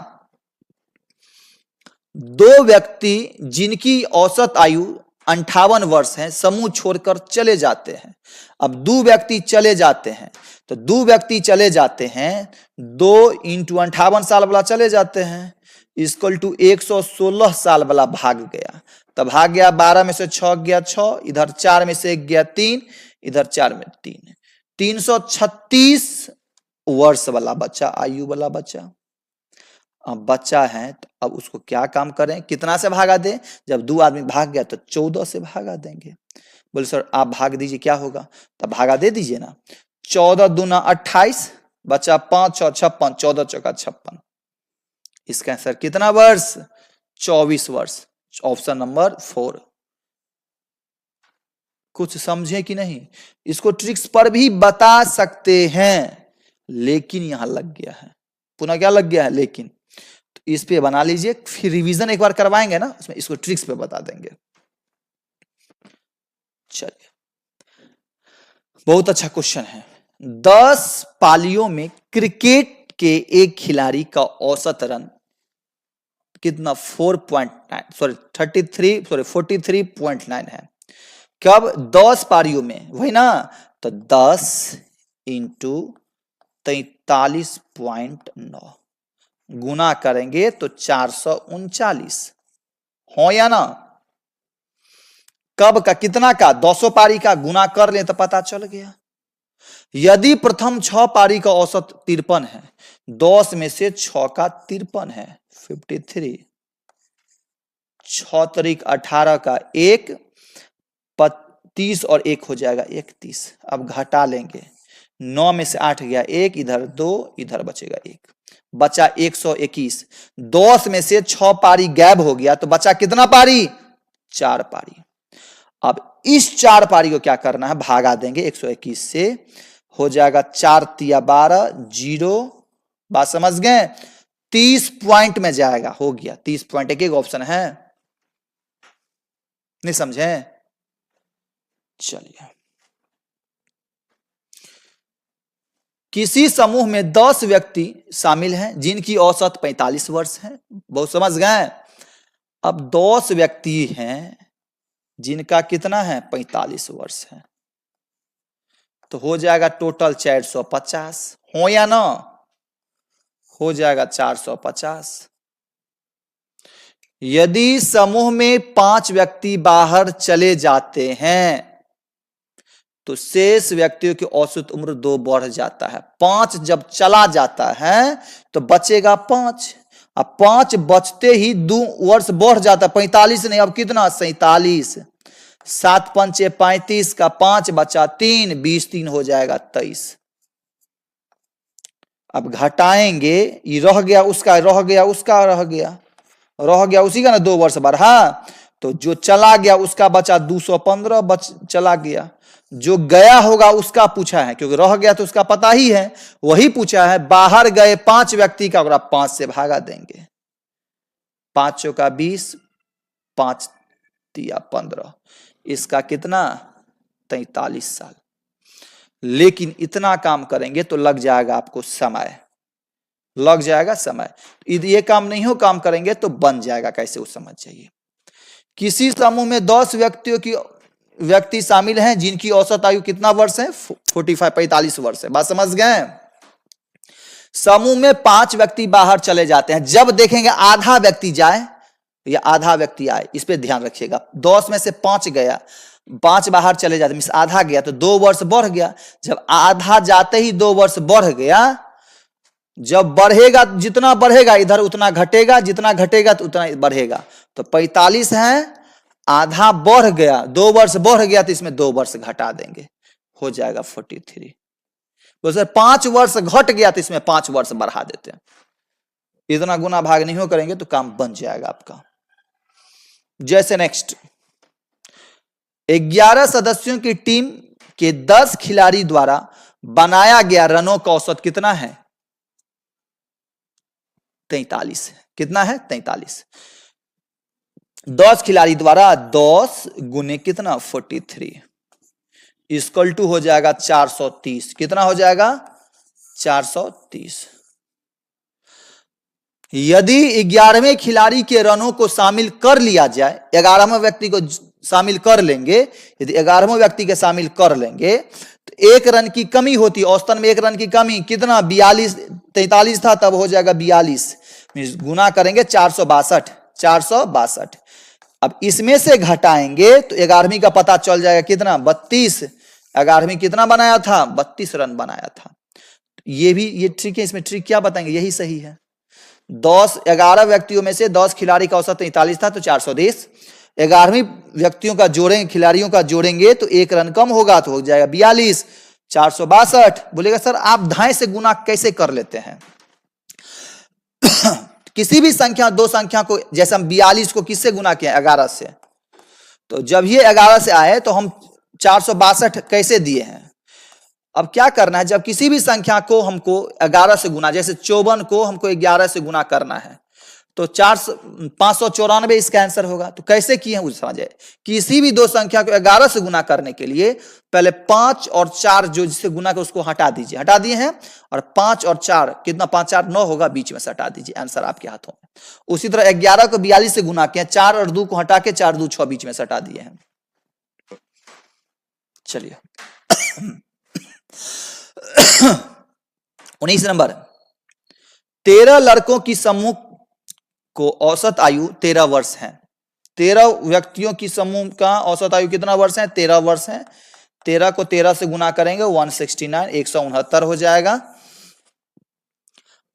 2 व्यक्ति जिनकी औसत आयु 58 वर्ष है, समूह छोड़कर चले जाते हैं। अब 2 व्यक्ति चले जाते हैं, तो 2 व्यक्ति चले जाते हैं, 2 × 58 साल वाला चले जाते हैं, इक्वल टू 116 साल वाला भाग गया। तब भाग गया, 12 में से 6 गया 6, इधर 4 में से 1 गया 3, इधर 4 में 3, 336 वर्ष वाला बच्चा, आयु वाला बच्चा। अब बच्चा है तो अब उसको क्या काम करें? कितना से भागा दें? जब 2 आदमी भाग गया तो 14 से भागा देंगे। बोले सर आप भाग दीजिए क्या होगा? तब भागा दे दीजिए ना। 14 दूना 28, बचा 5 6 56, 14 चौका 56। इसका आंसर कितना वर्ष? 24 वर्ष। Option number 4। कुछ समझे कि नहीं? इसको ट्रिक्स पर भी बता सकते हैं, लेकिन यहां लग गया है, पुनः क्या लग गया है? लेकिन। तो इस पे बना लीजिए, फिर रिवीजन एक बार करवाएंगे ना, उसमें इसको ट्रिक्स पे बता देंगे। चलिए बहुत अच्छा क्वेश्चन है। 10 पालियों में क्रिकेट के एक खिलाड़ी का औसत रन कितना? 43.9 है। कब? 10 पारियों में, वही ना। तो 10 इंटू 43.9 गुना करेंगे तो 439, हो या ना? कब का? कितना का? 200 पारी का गुना कर ले तो पता चल गया। यदि प्रथम 6 पारी का औसत 53 है, 10 में से 6 का 53 है 53, 6 तरीक 18 का 1, 30 और 1 हो जाएगा 31। अब घटा लेंगे, 9 में से 8 गया 1, इधर 2, इधर बचेगा 1, बचा 121। 10 में से 6 पारी गायब हो गया तो बचा कितना पारी? 4 पारी। अब इस 4 पारी को क्या करना है? भागा देंगे 121 से, हो जाएगा 4 तिया 12, 0। बात समझ गए? 30 पॉइंट में जाएगा, हो गया 30 पॉइंट। एक ऑप्शन है, नहीं समझे? चलिए, किसी समूह में 10 व्यक्ति शामिल हैं जिनकी औसत 45 वर्ष है। बहुत समझ गए? अब 10 व्यक्ति हैं जिनका कितना है? 45 वर्ष है, तो हो जाएगा टोटल 450, हो या ना? हो जाएगा 450। यदि समूह में 5 व्यक्ति बाहर चले जाते हैं तो शेष व्यक्तियों की औसत उम्र 2 बढ़ जाता है। 5 जब चला जाता है तो बचेगा 5, अब 5 बचते ही 2 वर्ष बढ़ जाता है, 45 नहीं, अब कितना? 47। 7 पंचे 35 का 5 बचा 3, 20 3 हो जाएगा 23। अब घटाएंगे, ये रह गया उसका, रह गया उसका, रह गया उसी का ना 2 वर्ष बढ़ा, तो जो चला गया उसका बचा 215 चला गया। जो गया होगा उसका पूछा है, क्योंकि रह गया तो उसका पता ही है, वही पूछा है। बाहर गए 5 व्यक्ति का, और 5 से भागा देंगे, 5 चौका 20, 5 तिया 15, इसका कितना? 43 साल। लेकिन इतना काम करेंगे तो लग जाएगा आपको समय, लग जाएगा समय। ये काम नहीं हो, काम करेंगे तो बन जाएगा कैसे, वो समझ जाइए। किसी समूह में 10 व्यक्ति शामिल हैं जिनकी औसत आयु कितना वर्ष है? 45 वर्ष है। बात समझ गए? समूह में 5 व्यक्ति बाहर चले जाते हैं, जब देखेंगे आधा व्यक्ति जाए या आधा व्यक्ति आए, इस पे ध्यान रखिएगा। 10 में से 5 गया, 5 बाहर चले जाते, मींस आधा गया तो 2 वर्ष बढ़ गया। जब आधा जाते ही 2 वर्ष बढ़ गया, जब बढ़ेगा, जितना बढ़ेगा इधर उतना घटेगा, जितना घटेगा तो उतना बढ़ेगा। तो 45 है, आधा बढ़ गया, 2 वर्ष बढ़ गया तो इसमें 2 वर्ष घटा देंगे, हो जाएगा 43। तो सर 5 वर्ष घट गया तो इसमें 5 वर्ष बढ़ा देते हैं। इतना गुना भाग नहीं हो करेंगे तो काम बन जाएगा आपका। जैसे नेक्स्ट, 11 सदस्यों की टीम के 10 खिलाड़ी द्वारा बनाया गया रनों का औसत कितना है? 43। कितना है? 43। 10 खिलाड़ी द्वारा 10 गुने कितना? 43 इक्वल टू हो जाएगा 430। कितना हो जाएगा? 430। यदि 11वें खिलाड़ी के रनों को शामिल कर लिया जाए, 11वें व्यक्ति को शामिल कर लेंगे, यदि 11वें व्यक्ति के शामिल कर लेंगे तो 1 रन की कमी होती, औसतन में 1 रन की कमी कितना? 42, 43 था तब हो जाएगा 42, गुना करेंगे 462, 462। अब इसमें से घटाएंगे तो 11वीं का पता चल जाएगा कितना? 32। 11वीं कितना बनाया था? 32 रन बनाया था। ये ट्रिक है, इसमें ट्रिक क्या बताएंगे, यही सही है। 11 व्यक्तियों में से 10 खिलाड़ी का औसत 43 था तो 420। 11वीं व्यक्तियों का जोड़ेंगे, खिलाड़ियों का जोड़ेंगे तो 1 रन कम होगा तो हो जाएगा 42, 462। बोलेगा सर आप धाए से गुना कैसे कर लेते हैं? किसी भी संख्या, 2 संख्या को, जैसे हम 42 को किससे गुना किया? 11 से। तो जब ये 11 से आए तो हम 462 कैसे दिए हैं? अब क्या करना है, जब किसी भी संख्या को हमको 11 से गुना, जैसे 54 को हमको 11 से गुना करना है तो 594 इसका आंसर होगा। तो कैसे किए हैं उसे समझे। किसी भी 2 संख्या को 11 से गुना करने के लिए पहले 5 और 4 जो जिससे गुना कर उसको हटा दीजिए, हटा दिए हैं, और 5 और 4 कितना? 5 4 9 होगा, बीच में से हटा दीजिए, आंसर आपके हाथों में। उसी तरह 11 को 42 से गुना किया, 4 और 2 को हटा के 4 2 6 बीच में से हटा दिए हैं। चलिए 19 नंबर, 13 लड़कों की समूह को औसत आयु 13 वर्ष है। 13 व्यक्तियों की समूह का औसत आयु कितना वर्ष है? 13 वर्ष है। 13 को 13 से गुना करेंगे 169, 169 हो जाएगा।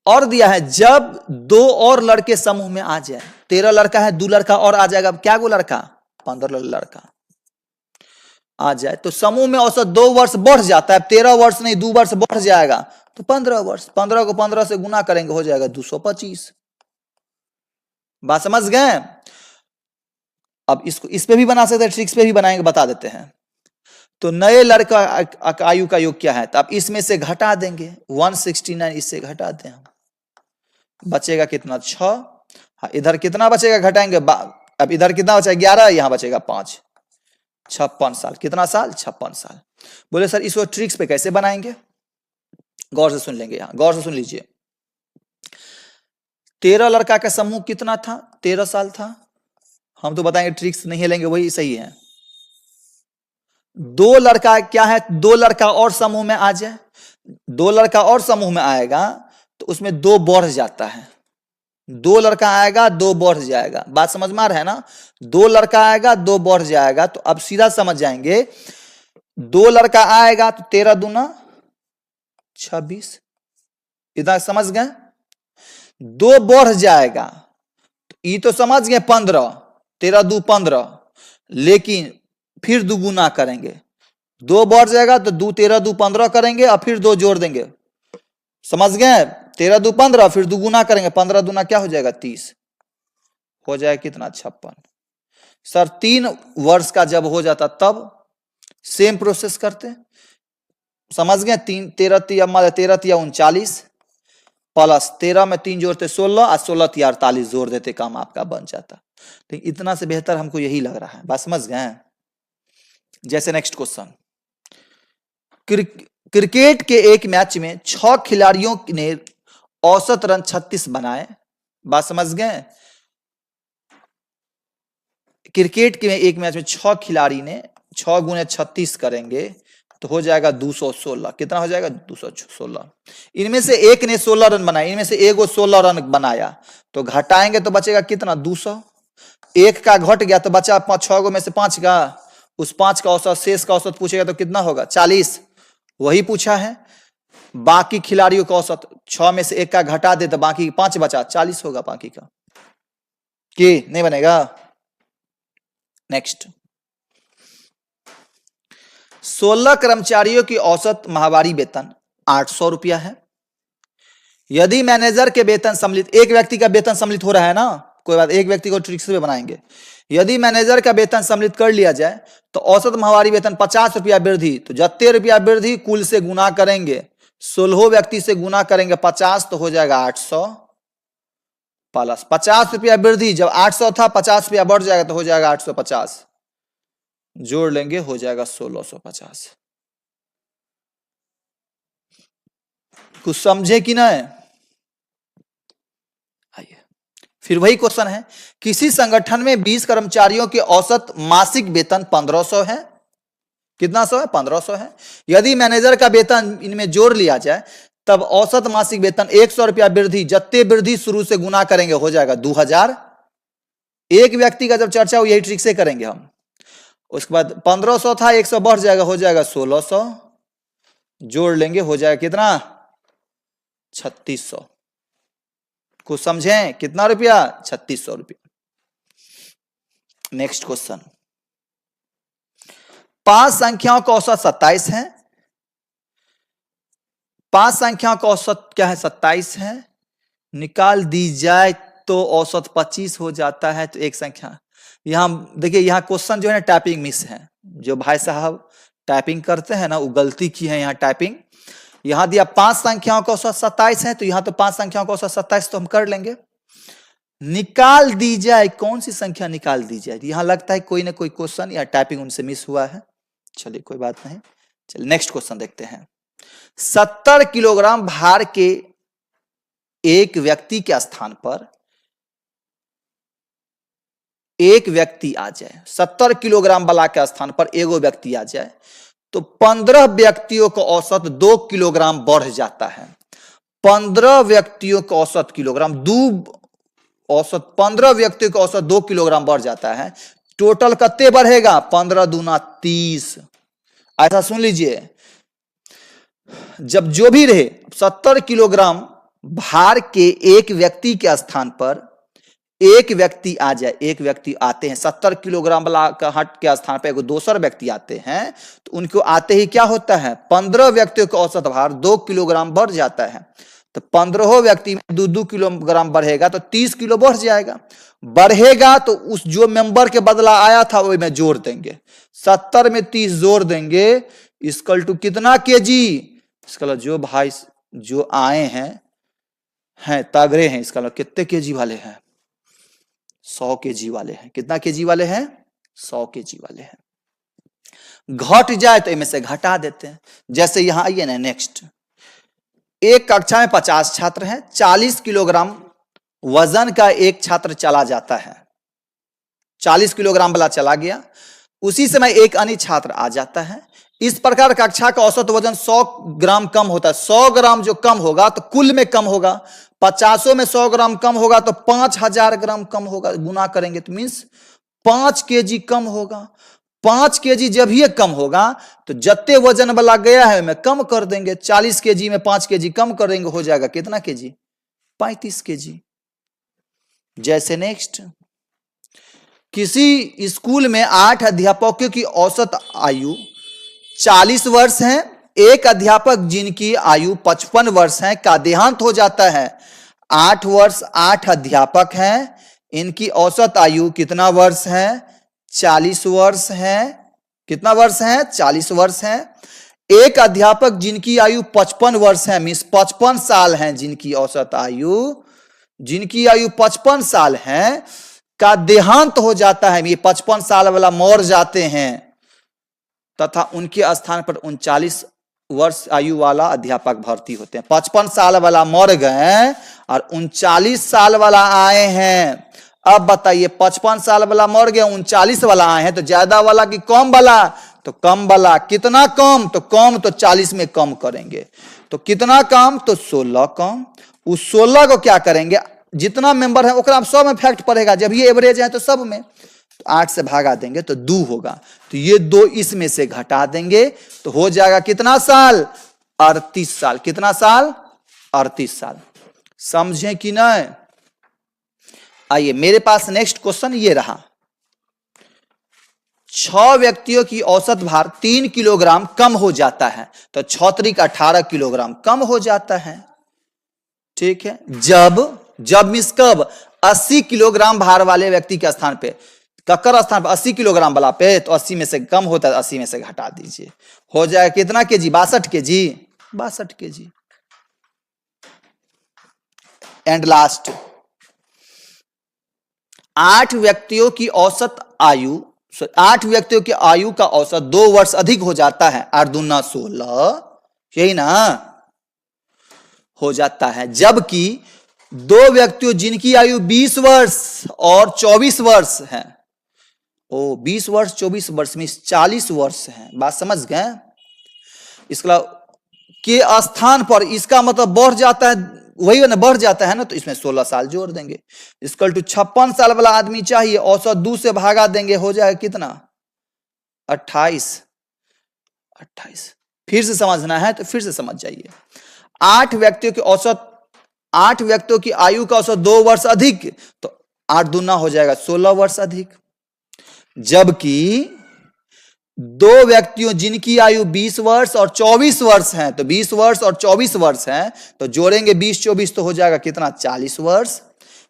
और दिया है जब 2 और लड़के समूह में आ जाए, 13 लड़का है, 2 लड़का और आ जाएगा, क्या गो लड़का? 15 लड़का आ जाए तो समूह में औसत 2 वर्ष बढ़ जाता है। 13 वर्ष नहीं 2 वर्ष बढ़ जाएगा तो 15 वर्ष। 15 को 15 से गुना करेंगे हो जाएगा 225। बात समझ गए? अब इसको इस पे भी बना सकते हैं, ट्रिक्स पे भी बनाएंगे, बता देते हैं। तो नए लड़का आयु का योग क्या है? तो अब इसमें से घटा देंगे 169, इससे घटा दें हम, बचेगा कितना? 6। हाँ, इधर कितना बचेगा? घटाएंगे। अब इधर कितना बचेगा? 11, यहां बचेगा 5। 56 साल। कितना साल? 56 साल। बोले सर इसको ट्रिक्स पे कैसे बनाएंगे? गौर से सुन लेंगे, यहां गौर से सुन लीजिए। 13 लड़का का समूह कितना था? 13 साल था। हम तो बताएंगे, ट्रिक्स नहीं लेंगे, वही सही है। 2 लड़का क्या है? 2 लड़का और समूह में आ जाए, 2 लड़का और समूह में आएगा तो उसमें 2 बढ़ जाता है। 2 लड़का आएगा 2 बढ़ जाएगा। बात समझ में आ रहा है ना? 2 लड़का आएगा 2 बढ़ जाएगा। तो अब सीधा समझ जाएंगे, 2 लड़का आएगा तो 13 दूना 26, इधर समझ गए? 2 बढ़ जाएगा तो ये तो समझ गए 15, 13 2 15, लेकिन फिर दुगुना करेंगे। 2 बढ़ जाएगा तो 2 13 2 15 करेंगे और फिर 2 जोड़ देंगे। समझ गए? 13 2 15, फिर दुगुना करेंगे, 15 दूना क्या हो जाएगा? 30, हो जाएगा कितना? 56। सर 3 वर्ष का जब हो जाता तब सेम प्रोसेस करते, समझ गए? 3 13 13 39 प्लस 13 में 3 जोड़ते 16 और 16 48 जोड़ देते, काम आपका बन जाता। तो इतना से बेहतर हमको यही लग रहा है। बात समझ गए? जैसे नेक्स्ट क्वेश्चन, क्रिकेट के एक मैच में 6 खिलाड़ियों ने औसत रन 36 बनाए। बात समझ गए? क्रिकेट के एक मैच में 6 खिलाड़ी ने 6 गुने 36 करेंगे तो हो जाएगा 216। कितना हो जाएगा? 216। इनमें से एक ने 16 रन बनाए, इनमें से एक 16 रन बनाया तो घटाएंगे तो बचेगा कितना? 200। एक का घट गया तो बचा 6 गो में से 5 का, उस 5 का औसत, शेष का औसत पूछेगा तो कितना होगा? 40। वही पूछा है। बाकी खिलाड़ियों का औसत 6 में से एक का घटा दे तो बाकी 5 बचा, 40 होगा बाकी का, कि नहीं बनेगा? नेक्स्ट, 16 कर्मचारियों की औसत माहवारी वेतन 800 रुपया है। यदि मैनेजर के वेतन सम्मिलित, एक व्यक्ति का वेतन सम्मिलित हो रहा है ना, कोई बात, एक व्यक्ति को ट्रिक्स पे बनाएंगे। यदि मैनेजर का वेतन सम्मिलित कर लिया जाए तो औसत माहवारी वेतन 50 रुपया वृद्धि, तो जितने रुपया वृद्धि कुल से गुना करेंगे, 16 व्यक्ति से गुना करेंगे 50 तो हो जाएगा 800 प्लस 50 रुपया वृद्धि, जब 800 था 50 रुपया बढ़ जाएगा तो हो जाएगा 850, जोड़ लेंगे हो जाएगा 1650। कुछ समझे कि नहीं? आइए फिर वही क्वेश्चन है, किसी संगठन में 20 कर्मचारियों के औसत मासिक वेतन 1500 है। कितना सौ है? 1500 है। यदि मैनेजर का वेतन इनमें जोड़ लिया जाए तब औसत मासिक वेतन 100 रुपया वृद्धि, जत्ते वृद्धि शुरू से गुना करेंगे हो जाएगा 2000। एक व्यक्ति का जब चर्चा हो यही ट्रिक से करेंगे हम। उसके बाद 1500 था, 100 बढ़ जाएगा हो जाएगा 1600, जोड़ लेंगे हो जाएगा कितना? 3600। कुछ समझें? कितना रुपया? 3600 रुपया। नेक्स्ट क्वेश्चन, 5 संख्याओं का औसत 27 है। 5 संख्याओं का औसत क्या है? 27 है। निकाल दी जाए तो औसत 25 हो जाता है। तो एक संख्या यहां देखिए, यहां क्वेश्चन जो है टाइपिंग मिस है। जो भाई साहब टाइपिंग करते हैं ना वो गलती की है। यहां टाइपिंग, यहां दिया 5 संख्याओं का औसत 27 है, तो यहां तो 5 संख्याओं का औसत 27 तो हम कर लेंगे। निकाल दी जाए, कौन सी संख्या निकाल दी जाए? यहां लगता है कोई ना कोई क्वेश्चन या टाइपिंग उनसे मिस हुआ है। चलिए कोई बात नहीं, चलिए नेक्स्ट क्वेश्चन देखते हैं। 70 किलोग्राम भार के एक व्यक्ति के स्थान पर एक व्यक्ति आ जाए, 70 किलोग्राम वाला के स्थान पर एगो व्यक्ति आ जाए तो 15 व्यक्तियों का औसत 2 किलोग्राम बढ़ जाता है। 15 व्यक्तियों का औसत किलोग्राम, औसत 15 व्यक्तियों का औसत 2 किलोग्राम बढ़ जाता है। टोटल कितने बढ़ेगा? 15 दूना 30। ऐसा सुन लीजिए, जब जो भी रहे 70 किलोग्राम भार के एक व्यक्ति के स्थान पर एक व्यक्ति आ जाए, एक व्यक्ति आते हैं 70 किलोग्राम वाला का हट के स्थान पर दूसरा व्यक्ति आते हैं, तो उनको आते ही क्या होता है? 15 व्यक्तियों का औसत भार 2 किलोग्राम बढ़ जाता है। तो 15 व्यक्ति में 2-2 किलोग्राम बढ़ेगा तो 30 किलो बढ़ जाएगा। बढ़ेगा तो उस जो मेंबर के बदला आया था वो में जोड़ देंगे, 70 में 30 जोड़ देंगे, इक्वल टू कितना केजी? इसका जो भाई जो आए हैं तगड़े हैं, इसका कितने केजी वाले हैं? 100 केजी वाले हैं। कितना केजी वाले हैं? 100 केजी वाले हैं। घट जाए तो इनमें से घटा देते हैं। जैसे यहां आइए ना, नेक्स्ट एक कक्षा में 50 छात्र हैं, 40 किलोग्राम वजन का एक छात्र चला जाता है, 40 किलोग्राम वाला चला गया, उसी समय एक अन्य छात्र आ जाता है। इस प्रकार कक्षा का औसत वजन 100 ग्राम कम होता है। 100 ग्राम जो कम होगा तो कुल में कम होगा, 50 में 100 ग्राम कम होगा तो 5000 ग्राम कम होगा, गुना करेंगे तो मीन्स 5 केजी कम होगा। 5 केजी जब ये कम होगा तो जत्ते वजन वाला गया है मैं कम कर देंगे, 40 केजी में 5 केजी कम कर देंगे, हो जाएगा कितना केजी? 35 केजी। जैसे नेक्स्ट, किसी स्कूल में 8 अध्यापकों की औसत आयु 40 वर्ष है। एक अध्यापक जिनकी आयु 55 वर्ष है का देहांत हो जाता है। 8 वर्ष 8 अध्यापक हैं, इनकी औसत आयु कितना वर्ष है? 40 वर्ष है। कितना वर्ष है? 40 वर्ष है। एक अध्यापक जिनकी आयु 55 वर्ष है, मीन्स 55 साल हैं, जिनकी औसत आयु 55 साल है का देहांत हो जाता है। ये 55 साल वाला मर जाते हैं तथा उनके स्थान पर 39 वर्ष आयु वाला अध्यापक भर्ती होते हैं। 55 साल वाला मर गए और 39 साल वाला आए हैं। अब बताइए, 55 साल वाला मर गया, 39 वाला आए हैं, तो ज्यादा वाला कि कम वाला? तो कम वाला। कितना कम? तो कम तो 40 में कम करेंगे, तो कितना कम? तो 16 कम। उस 16 को क्या करेंगे? जितना मेंबर है ओकरा सब में फैक्ट पड़ेगा, जब ये एवरेज है तो सब में, तो 8 से भागा देंगे तो 2 होगा, तो ये 2 इसमें से घटा देंगे तो हो जाएगा कितना साल? 38 साल। कितना साल? 38 साल। समझे कि नहीं? आइए, मेरे पास नेक्स्ट क्वेश्चन ये रहा, 6 व्यक्तियों की औसत भार 3 किलोग्राम कम हो जाता है, तो 6 त्रिक 18 किलोग्राम कम हो जाता है। ठीक है, जब मिस कब? 80 किलोग्राम भार वाले व्यक्ति के स्थान पे, ककर स्थान पर 80 किलोग्राम वाला पे, तो 80 में से कम होता है, 80 में से घटा दीजिए, हो जाएगा कितना KG? 62 KG. 62 KG. And last, 8 व्यक्तियों की आयु का औसत 2 वर्ष अधिक हो जाता है। 8 दूना 16, यही ना हो जाता है। जबकि 2 व्यक्तियों जिनकी आयु 20 वर्ष और 24 वर्ष है, 20 वर्ष 24 वर्ष में 40 वर्ष है। बात समझ गए? इसका के स्थान पर इसका मतलब बढ़ जाता है, वही ना, बढ़ जाता है ना, तो इसमें 16 साल जोड़ देंगे। इक्वल टू 56 साल वाला आदमी चाहिए, औसत 2 से भागा देंगे, हो जाएगा कितना? 28। फिर से समझना है तो फिर से समझ जाइए। 8 व्यक्तियों की आयु का औसत 2 वर्ष अधिक, तो 8 दूना हो जाएगा 16 वर्ष अधिक। जबकि 2 व्यक्तियों जिनकी आयु 20 वर्ष और 24 वर्ष है, तो 20 वर्ष और 24 वर्ष है, तो जोड़ेंगे 20-24 तो हो जाएगा कितना? 40 वर्ष।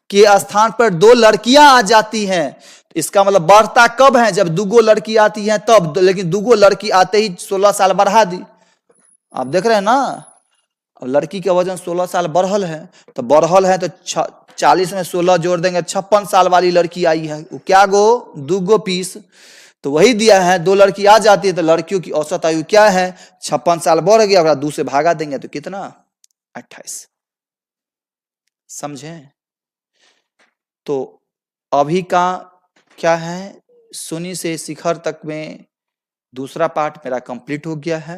के स्थान पर 2 लड़कियां आ जाती हैं, तो इसका मतलब बढ़ता कब है? जब 2 लड़की आती हैं तब, लेकिन 2 लड़की आते ही 16 साल बढ़ा दी। आप देख रहे हैं ना, अब लड़की का वजन 16 साल बढ़ल है, तो 40 में 16 जोड़ देंगे, 56 साल वाली लड़की आई है, वो क्या गो? 2 पीस, तो वही दिया है। 2 लड़की आ जाती है तो लड़कियों की औसत आयु क्या है? 56 साल बढ़ गया, अगर 2 से भागा देंगे तो कितना? 28। समझे? तो अभी का क्या है, शून्य से शिखर तक में दूसरा पार्ट मेरा कंप्लीट हो गया है।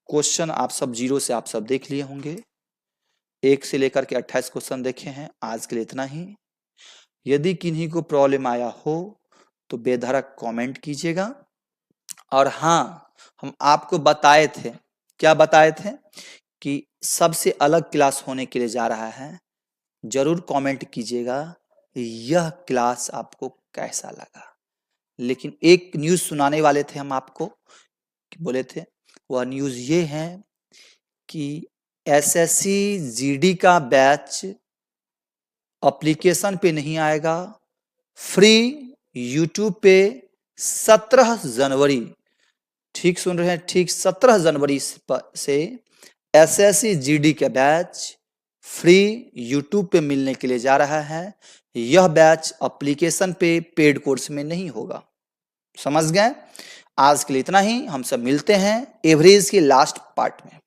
क्वेश्चन आप सब 0 से आप सब देख लिए होंगे। 1 से लेकर के 28 क्वेश्चन देखे हैं। आज के लिए इतना ही। यदि किन्हीं को प्रॉब्लम आया हो तो बेधड़क कमेंट कीजिएगा। और हाँ, हम आपको बताए थे, क्या बताए थे कि सबसे अलग क्लास होने के लिए जा रहा है। जरूर कमेंट कीजिएगा यह क्लास आपको कैसा लगा। लेकिन एक न्यूज़ सुनाने वाले थे हम आपको, बोले थे, वह न्यूज़ ये है कि एसएससी जीडी का बैच एप्लीकेशन पे नहीं आएगा, फ्री यूट्यूब पे 17 जनवरी, ठीक सुन रहे हैं, ठीक 17 जनवरी से एसएससी जीडी का बैच फ्री यूट्यूब पे मिलने के लिए जा रहा है। यह बैच एप्लीकेशन पे पेड कोर्स में नहीं होगा। समझ गए? आज के लिए इतना ही। हम सब मिलते हैं एवरेज के लास्ट पार्ट में।